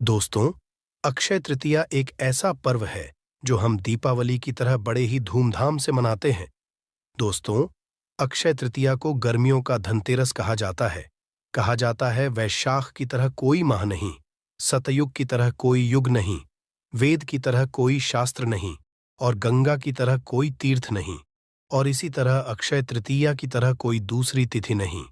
दोस्तों, अक्षय तृतीया एक ऐसा पर्व है जो हम दीपावली की तरह बड़े ही धूमधाम से मनाते हैं। दोस्तों, अक्षय तृतीया को गर्मियों का धनतेरस कहा जाता है। कहा जाता है वैशाख की तरह कोई माह नहीं, सतयुग की तरह कोई युग नहीं, वेद की तरह कोई शास्त्र नहीं और गंगा की तरह कोई तीर्थ नहीं, और इसी तरह अक्षय तृतीया की तरह कोई दूसरी तिथि नहीं।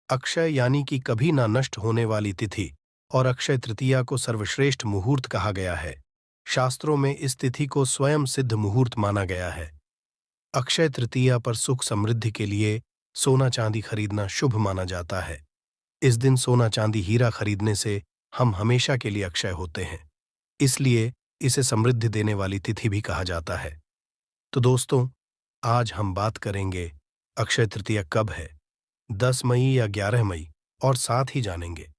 अक्षय यानी कि कभी ना नष्ट होने वाली तिथि, और अक्षय तृतीया को सर्वश्रेष्ठ मुहूर्त कहा गया है। शास्त्रों में इस तिथि को स्वयं सिद्ध मुहूर्त माना गया है। अक्षय तृतीया पर सुख समृद्धि के लिए सोना चांदी खरीदना शुभ माना जाता है। इस दिन सोना चांदी हीरा खरीदने से हम हमेशा के लिए अक्षय होते हैं, इसलिए इसे समृद्धि देने वाली तिथि भी कहा जाता है। तो दोस्तों, आज हम बात करेंगे अक्षय तृतीया कब है, 10 मई या 11 मई, और साथ ही जानेंगे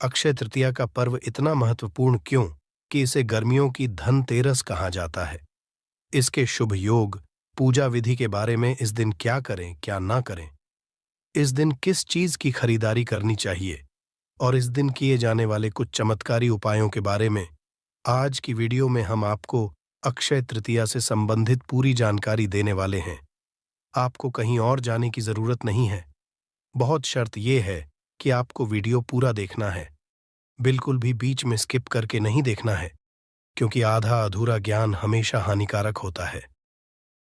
अक्षय तृतीया का पर्व इतना महत्वपूर्ण क्यों कि इसे गर्मियों की धनतेरस कहा जाता है। इसके शुभ योग, पूजा विधि के बारे में, इस दिन क्या करें क्या ना करें, इस दिन किस चीज की खरीदारी करनी चाहिए, और इस दिन किए जाने वाले कुछ चमत्कारी उपायों के बारे में आज की वीडियो में हम आपको अक्षय तृतीया से संबंधित पूरी जानकारी देने वाले हैं। आपको कहीं और जाने की जरूरत नहीं है। बहुत शर्त यह है कि आपको वीडियो पूरा देखना है, बिल्कुल भी बीच में स्किप करके नहीं देखना है, क्योंकि आधा अधूरा ज्ञान हमेशा हानिकारक होता है।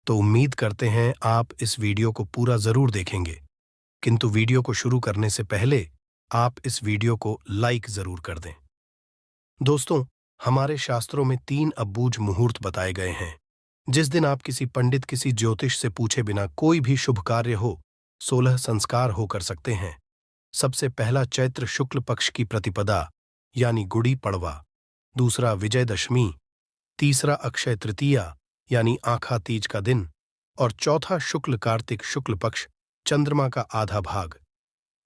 तो उम्मीद करते हैं आप इस वीडियो को पूरा जरूर देखेंगे, किंतु वीडियो को शुरू करने से पहले आप इस वीडियो को लाइक जरूर कर दें। दोस्तों, हमारे शास्त्रों में 3 अबूझ मुहूर्त बताए गए हैं, जिस दिन आप किसी पंडित, किसी ज्योतिष से पूछे बिना कोई भी शुभ कार्य हो, 16 संस्कार हो कर सकते हैं। सबसे पहला चैत्र शुक्ल पक्ष की प्रतिपदा यानी गुड़ी पड़वा, दूसरा विजयदशमी, तीसरा अक्षय तृतीया यानी आखा तीज का दिन, और चौथा शुक्ल कार्तिक शुक्ल पक्ष चंद्रमा का आधा भाग।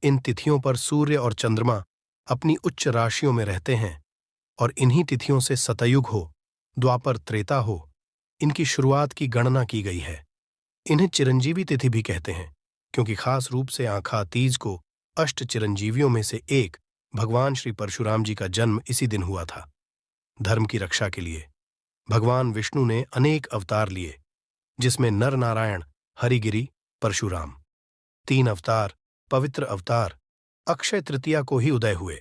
इन तिथियों पर सूर्य और चंद्रमा अपनी उच्च राशियों में रहते हैं, और इन्हीं तिथियों से सतयुग हो, द्वापर, त्रेता हो, इनकी शुरुआत की गणना की गई है। इन्हें चिरंजीवी तिथि भी कहते हैं, क्योंकि खास रूप से आखा तीज को अष्ट चिरंजीवियों में से एक भगवान श्री परशुराम जी का जन्म इसी दिन हुआ था। धर्म की रक्षा के लिए भगवान विष्णु ने अनेक अवतार लिए, जिसमें नर नारायण, हरिगिरि, परशुराम, 3 अवतार, पवित्र अवतार अक्षय तृतीया को ही उदय हुए।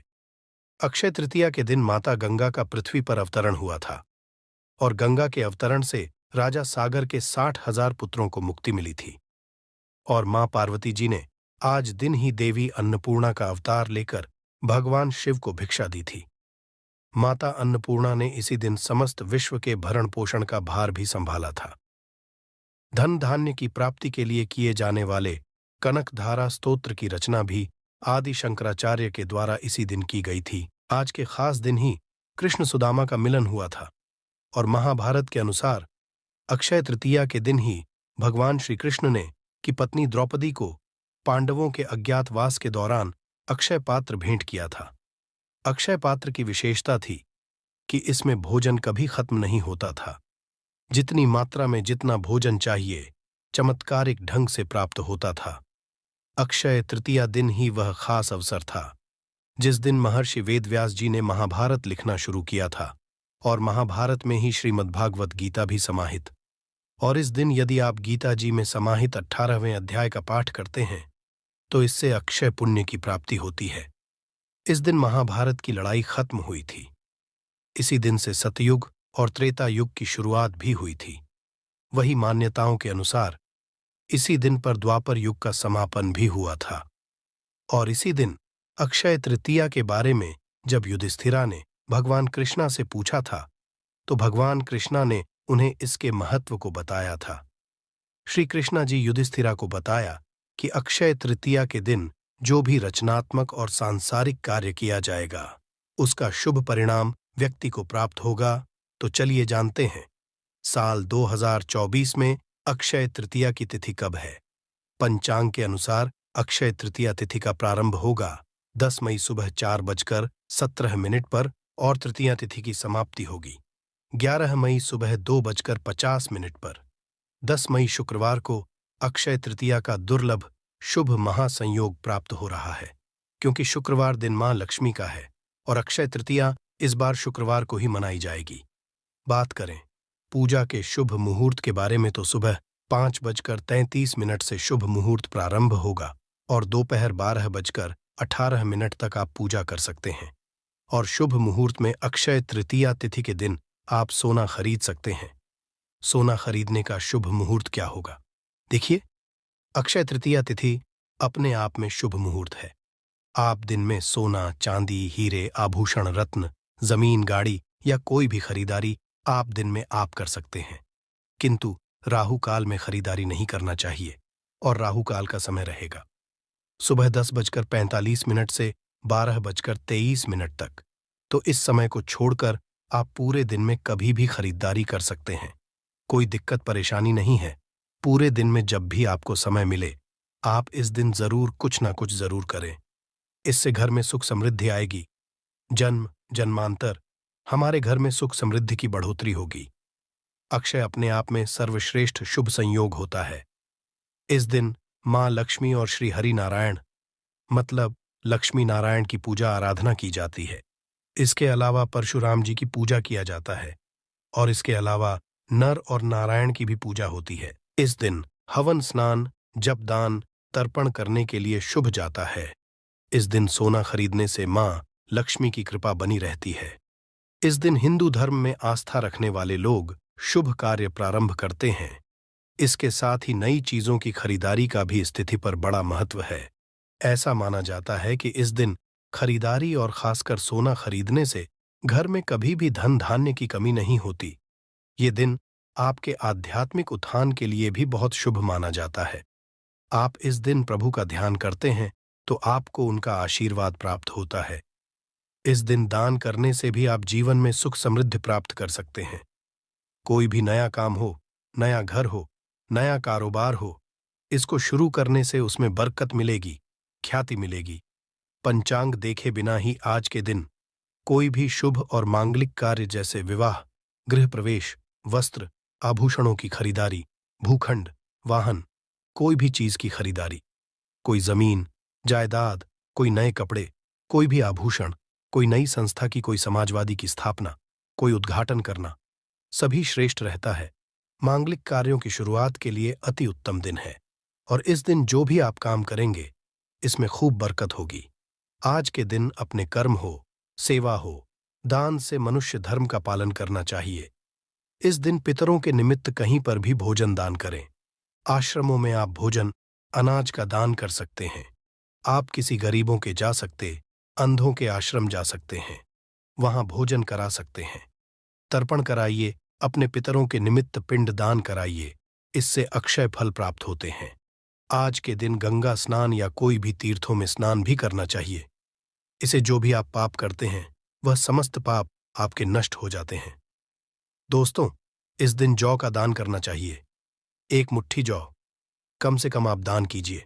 अक्षय तृतीया के दिन माता गंगा का पृथ्वी पर अवतरण हुआ था, और गंगा के अवतरण से राजा सागर के 60,000 पुत्रों को मुक्ति मिली थी। और मां पार्वती जी ने आज दिन ही देवी अन्नपूर्णा का अवतार लेकर भगवान शिव को भिक्षा दी थी। माता अन्नपूर्णा ने इसी दिन समस्त विश्व के भरण पोषण का भार भी संभाला था। धन धान्य की प्राप्ति के लिए किए जाने वाले कनकधारा स्तोत्र की रचना भी आदि शंकराचार्य के द्वारा इसी दिन की गई थी। आज के खास दिन ही कृष्ण सुदामा का मिलन हुआ था, और महाभारत के अनुसार अक्षय तृतीया के दिन ही भगवान श्री कृष्ण ने की पत्नी द्रौपदी को पांडवों के अज्ञातवास के दौरान अक्षय पात्र भेंट किया था। अक्षय पात्र की विशेषता थी कि इसमें भोजन कभी खत्म नहीं होता था। जितनी मात्रा में जितना भोजन चाहिए, चमत्कारिक ढंग से प्राप्त होता था। अक्षय तृतीया दिन ही वह खास अवसर था जिस दिन महर्षि वेदव्यास जी ने महाभारत लिखना शुरू किया था, और महाभारत में ही श्रीमद्भागवत गीता भी समाहित। और इस दिन यदि आप गीता जी में समाहित 18वें अध्याय का पाठ करते हैं, तो इससे अक्षय पुण्य की प्राप्ति होती है। इस दिन महाभारत की लड़ाई खत्म हुई थी। इसी दिन से सतयुग और त्रेता युग की शुरुआत भी हुई थी। वही मान्यताओं के अनुसार इसी दिन पर द्वापर युग का समापन भी हुआ था। और इसी दिन अक्षय तृतीया के बारे में जब युधिष्ठिरा ने भगवान कृष्णा से पूछा था, तो भगवान कृष्णा ने उन्हें इसके महत्व को बताया था। श्री कृष्णा जी युधिष्ठिरा को बताया कि अक्षय तृतीया के दिन जो भी रचनात्मक और सांसारिक कार्य किया जाएगा, उसका शुभ परिणाम व्यक्ति को प्राप्त होगा। तो चलिए जानते हैं, साल 2024 में अक्षय तृतीया की तिथि कब है। पंचांग के अनुसार अक्षय तृतीया तिथि का प्रारंभ होगा 10 मई सुबह 4:17 पर, और तृतीया तिथि की समाप्ति होगी 11 मई सुबह 2:50 पर। 10 मई शुक्रवार को अक्षय तृतीया का दुर्लभ शुभ महासंयोग प्राप्त हो रहा है, क्योंकि शुक्रवार दिन मां लक्ष्मी का है, और अक्षय तृतीया इस बार शुक्रवार को ही मनाई जाएगी। बात करें पूजा के शुभ मुहूर्त के बारे में तो सुबह 5:33 से शुभ मुहूर्त प्रारंभ होगा और दोपहर 12:18 तक आप पूजा कर सकते हैं। और शुभ मुहूर्त में अक्षय तृतीया तिथि के दिन आप सोना खरीद सकते हैं। सोना खरीदने का शुभ मुहूर्त क्या होगा? देखिए, अक्षय तृतीया तिथि अपने आप में शुभ मुहूर्त है। आप दिन में सोना, चांदी, हीरे, आभूषण, रत्न, जमीन, गाड़ी या कोई भी खरीदारी आप दिन में आप कर सकते हैं। किंतु राहु काल में खरीदारी नहीं करना चाहिए और राहु काल का समय रहेगा सुबह 10:45 से 12:23 तक। तो इस समय को छोड़कर आप पूरे दिन में कभी भी खरीदारी कर सकते हैं। कोई दिक्कत परेशानी नहीं है। पूरे दिन में जब भी आपको समय मिले आप इस दिन जरूर कुछ ना कुछ जरूर करें। इससे घर में सुख समृद्धि आएगी। जन्म जन्मांतर हमारे घर में सुख समृद्धि की बढ़ोतरी होगी। अक्षय अपने आप में सर्वश्रेष्ठ शुभ संयोग होता है। इस दिन मां लक्ष्मी और श्री हरि नारायण मतलब लक्ष्मी नारायण की पूजा आराधना की जाती है। इसके अलावा परशुराम जी की पूजा किया जाता है और इसके अलावा नर और नारायण की भी पूजा होती है। इस दिन हवन, स्नान, जप, दान, तर्पण करने के लिए शुभ जाता है। इस दिन सोना खरीदने से मां लक्ष्मी की कृपा बनी रहती है। इस दिन हिंदू धर्म में आस्था रखने वाले लोग शुभ कार्य प्रारंभ करते हैं। इसके साथ ही नई चीजों की खरीदारी का भी स्थिति पर बड़ा महत्व है। ऐसा माना जाता है कि इस दिन खरीदारी और खासकर सोना खरीदने से घर में कभी भी धन धान्य की कमी नहीं होती। ये दिन आपके आध्यात्मिक उत्थान के लिए भी बहुत शुभ माना जाता है। आप इस दिन प्रभु का ध्यान करते हैं तो आपको उनका आशीर्वाद प्राप्त होता है। इस दिन दान करने से भी आप जीवन में सुख समृद्धि प्राप्त कर सकते हैं। कोई भी नया काम हो, नया घर हो, नया कारोबार हो, इसको शुरू करने से उसमें बरकत मिलेगी, ख्याति मिलेगी। पंचांग देखे बिना ही आज के दिन कोई भी शुभ और मांगलिक कार्य जैसे विवाह, गृह प्रवेश, वस्त्र, आभूषणों की खरीदारी, भूखंड, वाहन, कोई भी चीज की खरीदारी, कोई जमीन, जायदाद, कोई नए कपड़े, कोई भी आभूषण, कोई नई संस्था की, कोई समाजवादी की स्थापना, कोई उद्घाटन करना, सभी श्रेष्ठ रहता है। मांगलिक कार्यों की शुरुआत के लिए अति उत्तम दिन है और इस दिन जो भी आप काम करेंगे इसमें खूब बरकत होगी। आज के दिन अपने कर्म हो, सेवा हो, दान से मनुष्य धर्म का पालन करना चाहिए। इस दिन पितरों के निमित्त कहीं पर भी भोजन दान करें। आश्रमों में आप भोजन, अनाज का दान कर सकते हैं। आप किसी गरीबों के जा सकते, अंधों के आश्रम जा सकते हैं, वहां भोजन करा सकते हैं। तर्पण कराइए, अपने पितरों के निमित्त पिंड दान कराइए, इससे अक्षय फल प्राप्त होते हैं। आज के दिन गंगा स्नान या कोई भी तीर्थों में स्नान भी करना चाहिए। इसे जो भी आप पाप करते हैं वह समस्त पाप आपके नष्ट हो जाते हैं। दोस्तों, इस दिन जौ का दान करना चाहिए। 1 मुट्ठी जौ कम से कम आप दान कीजिए।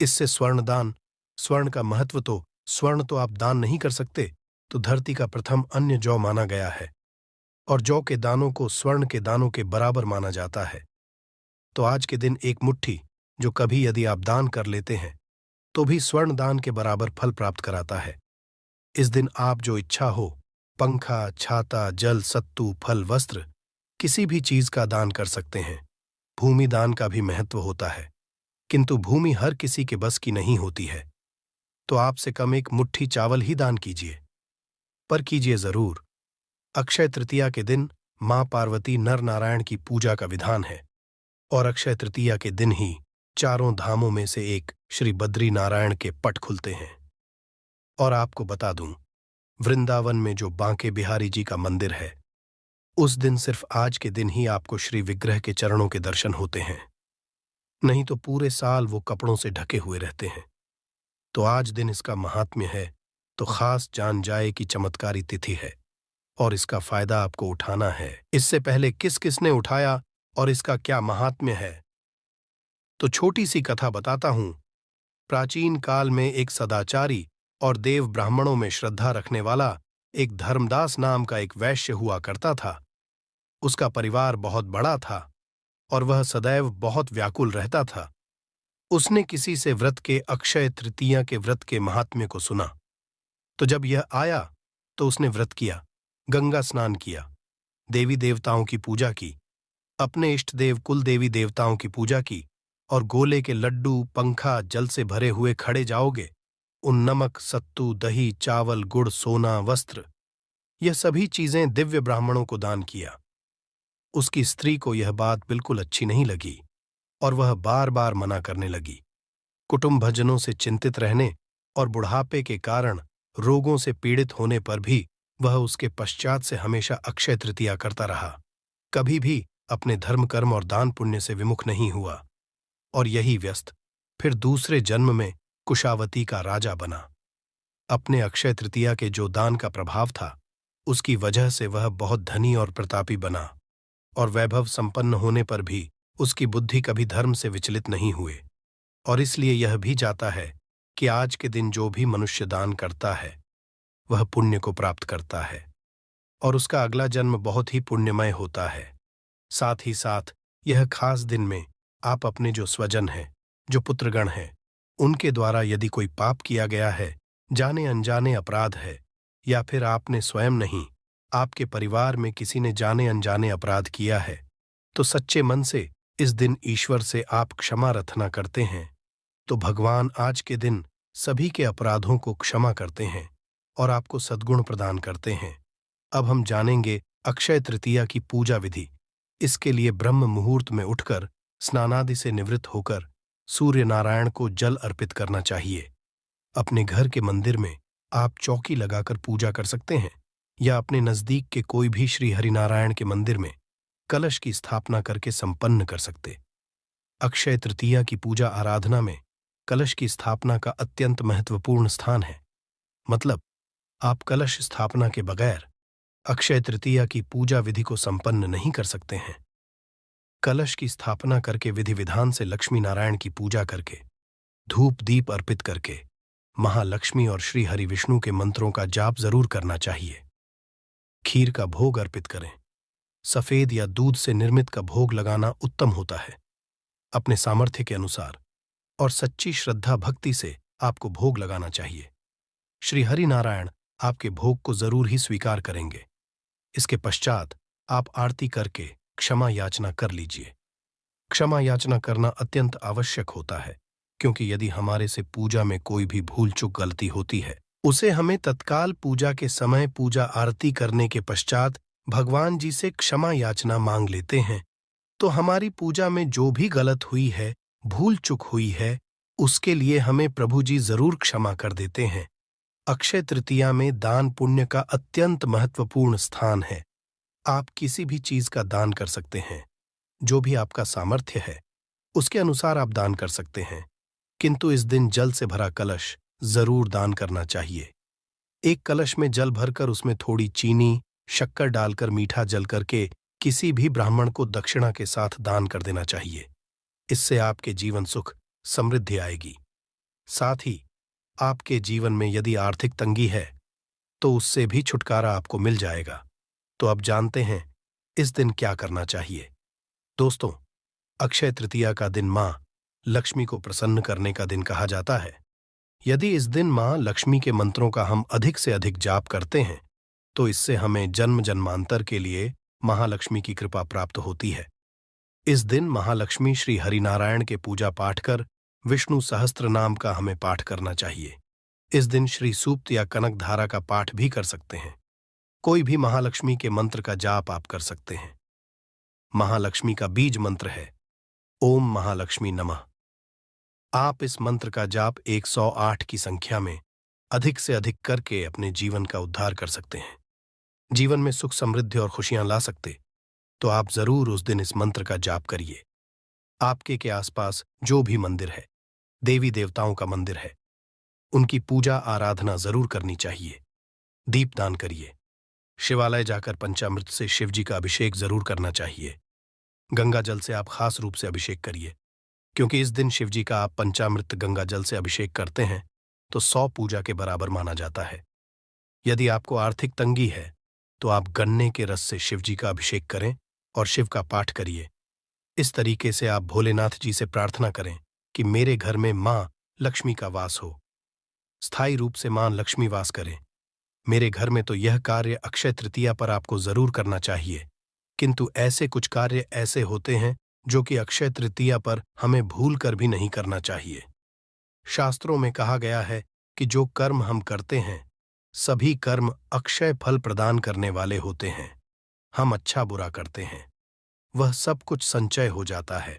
इससे स्वर्ण दान, स्वर्ण का महत्व तो स्वर्ण तो आप दान नहीं कर सकते, तो धरती का प्रथम अन्य जौ माना गया है और जौ के दानों को स्वर्ण के दानों के बराबर माना जाता है। तो आज के दिन 1 मुट्ठी जो कभी यदि आप दान कर लेते हैं तो भी स्वर्ण दान के बराबर फल प्राप्त कराता है। इस दिन आप जो इच्छा हो, पंखा, छाता, जल, सत्तू, फल, वस्त्र, किसी भी चीज का दान कर सकते हैं। भूमि दान का भी महत्व होता है, किंतु भूमि हर किसी के बस की नहीं होती है। तो आपसे कम 1 मुट्ठी चावल ही दान कीजिए, पर कीजिए जरूर। अक्षय तृतीया के दिन मां पार्वती नर नारायण की पूजा का विधान है और अक्षय तृतीया के दिन ही चारों धामों में से एक श्री बद्री नारायण के पट खुलते हैं। और आपको बता दूं, वृंदावन में जो बांके बिहारी जी का मंदिर है, उस दिन सिर्फ आज के दिन ही आपको श्री विग्रह के चरणों के दर्शन होते हैं, नहीं तो पूरे साल वो कपड़ों से ढके हुए रहते हैं। तो आज दिन इसका महात्म्य है तो खास जान जाए कि चमत्कारी तिथि है और इसका फायदा आपको उठाना है। इससे पहले किस किसने उठाया और इसका क्या महात्म्य है, तो छोटी सी कथा बताता हूं। प्राचीन काल में एक सदाचारी और देव ब्राह्मणों में श्रद्धा रखने वाला एक धर्मदास नाम का एक वैश्य हुआ करता था। उसका परिवार बहुत बड़ा था और वह सदैव बहुत व्याकुल रहता था। उसने किसी से व्रत के, अक्षय तृतीया के व्रत के महात्म्य को सुना, तो जब यह आया तो उसने व्रत किया, गंगा स्नान किया, देवी देवताओं की पूजा की, अपने इष्ट देव कुल देवी देवताओं की पूजा की, और गोले के लड्डू पंखा जल से भरे हुए खड़े जाओगे, उन नमक सत्तू दही चावल गुड़ सोना वस्त्र यह सभी चीजें दिव्य ब्राह्मणों को दान किया। उसकी स्त्री को यह बात बिल्कुल अच्छी नहीं लगी और वह बार बार मना करने लगी। कुटुंबभजनों से चिंतित रहने और बुढ़ापे के कारण रोगों से पीड़ित होने पर भी वह उसके पश्चात से हमेशा अक्षय तृतीया करता रहा, कभी भी अपने धर्म कर्म और दान पुण्य से विमुख नहीं हुआ, और यही व्यस्त फिर दूसरे जन्म में कुशावती का राजा बना। अपने अक्षय तृतीया के जो दान का प्रभाव था, उसकी वजह से वह बहुत धनी और प्रतापी बना, और वैभव संपन्न होने पर भी उसकी बुद्धि कभी धर्म से विचलित नहीं हुए। और इसलिए यह भी जाता है कि आज के दिन जो भी मनुष्य दान करता है वह पुण्य को प्राप्त करता है, और उसका अगला जन्म बहुत ही पुण्यमय होता है। साथ ही साथ यह खास दिन में आप अपने जो स्वजन हैं, जो पुत्रगण हैं, उनके द्वारा यदि कोई पाप किया गया है, जाने अनजाने अपराध है, या फिर आपने स्वयं नहीं, आपके परिवार में किसी ने जाने अनजाने अपराध किया है, तो सच्चे मन से इस दिन ईश्वर से आप क्षमा प्रार्थना करते हैं, तो भगवान आज के दिन सभी के अपराधों को क्षमा करते हैं और आपको सद्गुण प्रदान करते हैं। अब हम जानेंगे अक्षय तृतीया की पूजा विधि। इसके लिए ब्रह्म मुहूर्त में उठकर स्नानादि से निवृत्त होकर सूर्य नारायण को जल अर्पित करना चाहिए। अपने घर के मंदिर में आप चौकी लगाकर पूजा कर सकते हैं, या अपने नजदीक के कोई भी श्री हरिनारायण के मंदिर में कलश की स्थापना करके संपन्न कर सकते। अक्षय तृतीया की पूजा आराधना में कलश की स्थापना का अत्यंत महत्वपूर्ण स्थान है। मतलब आप कलश स्थापना के बगैर अक्षय तृतीया की पूजा विधि को संपन्न नहीं कर सकते हैं। कलश की स्थापना करके विधि विधान से लक्ष्मी नारायण की पूजा करके, धूप दीप अर्पित करके महालक्ष्मी और श्री हरि विष्णु के मंत्रों का जाप जरूर करना चाहिए। खीर का भोग अर्पित करें। सफेद या दूध से निर्मित का भोग लगाना उत्तम होता है। अपने सामर्थ्य के अनुसार और सच्ची श्रद्धा भक्ति से आपको भोग लगाना चाहिए। श्री हरि नारायण आपके भोग को जरूर ही स्वीकार करेंगे। इसके पश्चात आप आरती करके क्षमा याचना कर लीजिए। क्षमा याचना करना अत्यंत आवश्यक होता है, क्योंकि यदि हमारे से पूजा में कोई भी भूल चूक गलती होती है, उसे हमें तत्काल पूजा के समय पूजा आरती करने के पश्चात भगवान जी से क्षमा याचना मांग लेते हैं, तो हमारी पूजा में जो भी गलत हुई है, भूल चूक हुई है, उसके लिए हमें प्रभु जी जरूर क्षमा कर देते हैं। अक्षय तृतीया में दान पुण्य का अत्यंत महत्वपूर्ण स्थान है। आप किसी भी चीज का दान कर सकते हैं, जो भी आपका सामर्थ्य है उसके अनुसार आप दान कर सकते हैं, किंतु इस दिन जल से भरा कलश जरूर दान करना चाहिए। एक कलश में जल भरकर उसमें थोड़ी चीनी शक्कर डालकर मीठा जल करके किसी भी ब्राह्मण को दक्षिणा के साथ दान कर देना चाहिए। इससे आपके जीवन सुख समृद्धि आएगी। साथ ही आपके जीवन में यदि आर्थिक तंगी है तो उससे भी छुटकारा आपको मिल जाएगा। तो अब जानते हैं इस दिन क्या करना चाहिए। दोस्तों, अक्षय तृतीया का दिन मां लक्ष्मी को प्रसन्न करने का दिन कहा जाता है। यदि इस दिन मां लक्ष्मी के मंत्रों का हम अधिक से अधिक जाप करते हैं तो इससे हमें जन्म जन्मांतर के लिए महालक्ष्मी की कृपा प्राप्त होती है। इस दिन महालक्ष्मी श्री हरिनारायण के पूजा पाठ कर विष्णु सहस्त्र नाम का हमें पाठ करना चाहिए। इस दिन श्री सूक्त या कनक धारा का पाठ भी कर सकते हैं। कोई भी महालक्ष्मी के मंत्र का जाप आप कर सकते हैं। महालक्ष्मी का बीज मंत्र है ओम महालक्ष्मी नमः। आप इस मंत्र का जाप 108 की संख्या में अधिक से अधिक करके अपने जीवन का उद्धार कर सकते हैं, जीवन में सुख समृद्धि और खुशियां ला सकते। तो आप जरूर उस दिन इस मंत्र का जाप करिए। आपके के आसपास जो भी मंदिर है, देवी देवताओं का मंदिर है, उनकी पूजा आराधना जरूर करनी चाहिए। दीपदान करिए। शिवालय जाकर पंचामृत से शिव जी का अभिषेक जरूर करना चाहिए। गंगा जल से आप खास रूप से अभिषेक करिए, क्योंकि इस दिन शिव जी का आप पंचामृत गंगा जल से अभिषेक करते हैं तो 100 पूजा के बराबर माना जाता है। यदि आपको आर्थिक तंगी है तो आप गन्ने के रस से शिव जी का अभिषेक करें और शिव का पाठ करिए। इस तरीके से आप भोलेनाथ जी से प्रार्थना करें कि मेरे घर में मां लक्ष्मी का वास हो, स्थायी रूप से मां लक्ष्मी वास करें। मेरे घर में तो यह कार्य अक्षय तृतीया पर आपको जरूर करना चाहिए, किंतु ऐसे कुछ कार्य ऐसे होते हैं जो कि अक्षय तृतीया पर हमें भूल कर भी नहीं करना चाहिए। शास्त्रों में कहा गया है कि जो कर्म हम करते हैं सभी कर्म अक्षय फल प्रदान करने वाले होते हैं। हम अच्छा बुरा करते हैं, वह सब कुछ संचय हो जाता है।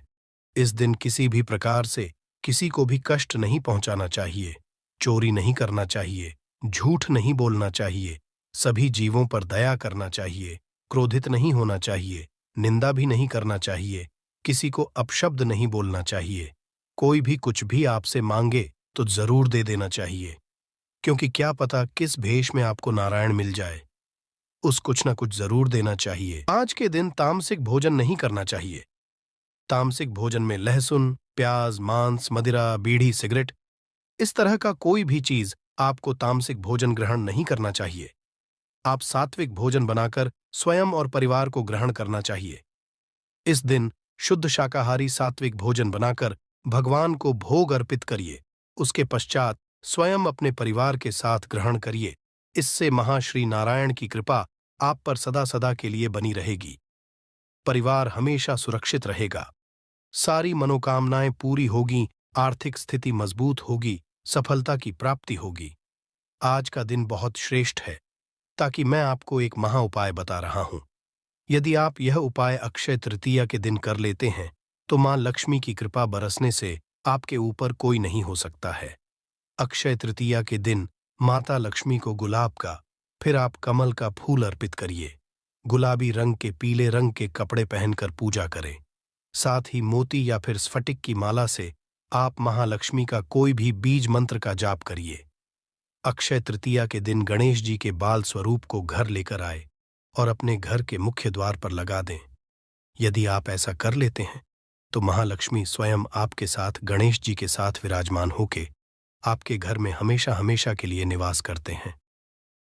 इस दिन किसी भी प्रकार से किसी को भी कष्ट नहीं पहुंचाना चाहिए, चोरी नहीं करना चाहिए, झूठ नहीं बोलना चाहिए, सभी जीवों पर दया करना चाहिए, क्रोधित नहीं होना चाहिए, निंदा भी नहीं करना चाहिए, किसी को अपशब्द नहीं बोलना चाहिए। कोई भी कुछ भी आपसे मांगे तो जरूर दे देना चाहिए, क्योंकि क्या पता किस भेष में आपको नारायण मिल जाए। उस कुछ ना कुछ जरूर देना चाहिए। आज के दिन तामसिक भोजन नहीं करना चाहिए। तामसिक भोजन में लहसुन, प्याज, मांस, मदिरा, बीड़ी, सिगरेट, इस तरह का कोई भी चीज आपको तामसिक भोजन ग्रहण नहीं करना चाहिए। आप सात्विक भोजन बनाकर स्वयं और परिवार को ग्रहण करना चाहिए। इस दिन शुद्ध शाकाहारी सात्विक भोजन बनाकर भगवान को भोग अर्पित करिए। उसके पश्चात स्वयं अपने परिवार के साथ ग्रहण करिए। इससे महाश्री नारायण की कृपा आप पर सदा सदा के लिए बनी रहेगी। परिवार हमेशा सुरक्षित रहेगा, सारी मनोकामनाएं पूरी होगी, आर्थिक स्थिति मजबूत होगी, सफलता की प्राप्ति होगी। आज का दिन बहुत श्रेष्ठ है, ताकि मैं आपको एक महा उपाय बता रहा हूं। यदि आप यह उपाय अक्षय तृतीया के दिन कर लेते हैं तो मां लक्ष्मी की कृपा बरसने से आपके ऊपर कोई नहीं हो सकता है। अक्षय तृतीया के दिन माता लक्ष्मी को गुलाब का, फिर आप कमल का फूल अर्पित करिए। गुलाबी रंग के पीले रंग के कपड़े पहनकर पूजा करें। साथ ही मोती या फिर स्फटिक की माला से आप महालक्ष्मी का कोई भी बीज मंत्र का जाप करिए। अक्षय तृतीया के दिन गणेश जी के बाल स्वरूप को घर लेकर आए और अपने घर के मुख्य द्वार पर लगा दें। यदि आप ऐसा कर लेते हैं तो महालक्ष्मी स्वयं आपके साथ गणेश जी के साथ विराजमान होके आपके घर में हमेशा हमेशा के लिए निवास करते हैं।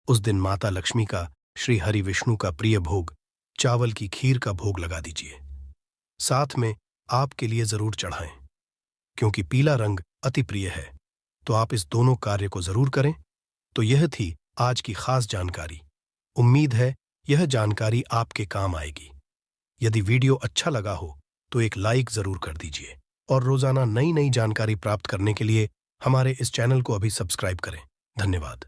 उस दिन माता लक्ष्मी का श्री हरि विष्णु का प्रिय भोग चावल की खीर का भोग लगा दीजिए। साथ में आपके लिए जरूर चढ़ाएं, क्योंकि पीला रंग अति प्रिय है। तो आप इस दोनों कार्य को जरूर करें। तो यह थी आज की खास जानकारी। उम्मीद है यह जानकारी आपके काम आएगी। यदि वीडियो अच्छा लगा हो तो एक लाइक जरूर कर दीजिए और रोजाना नई नई जानकारी प्राप्त करने के लिए हमारे इस चैनल को अभी सब्सक्राइब करें। धन्यवाद।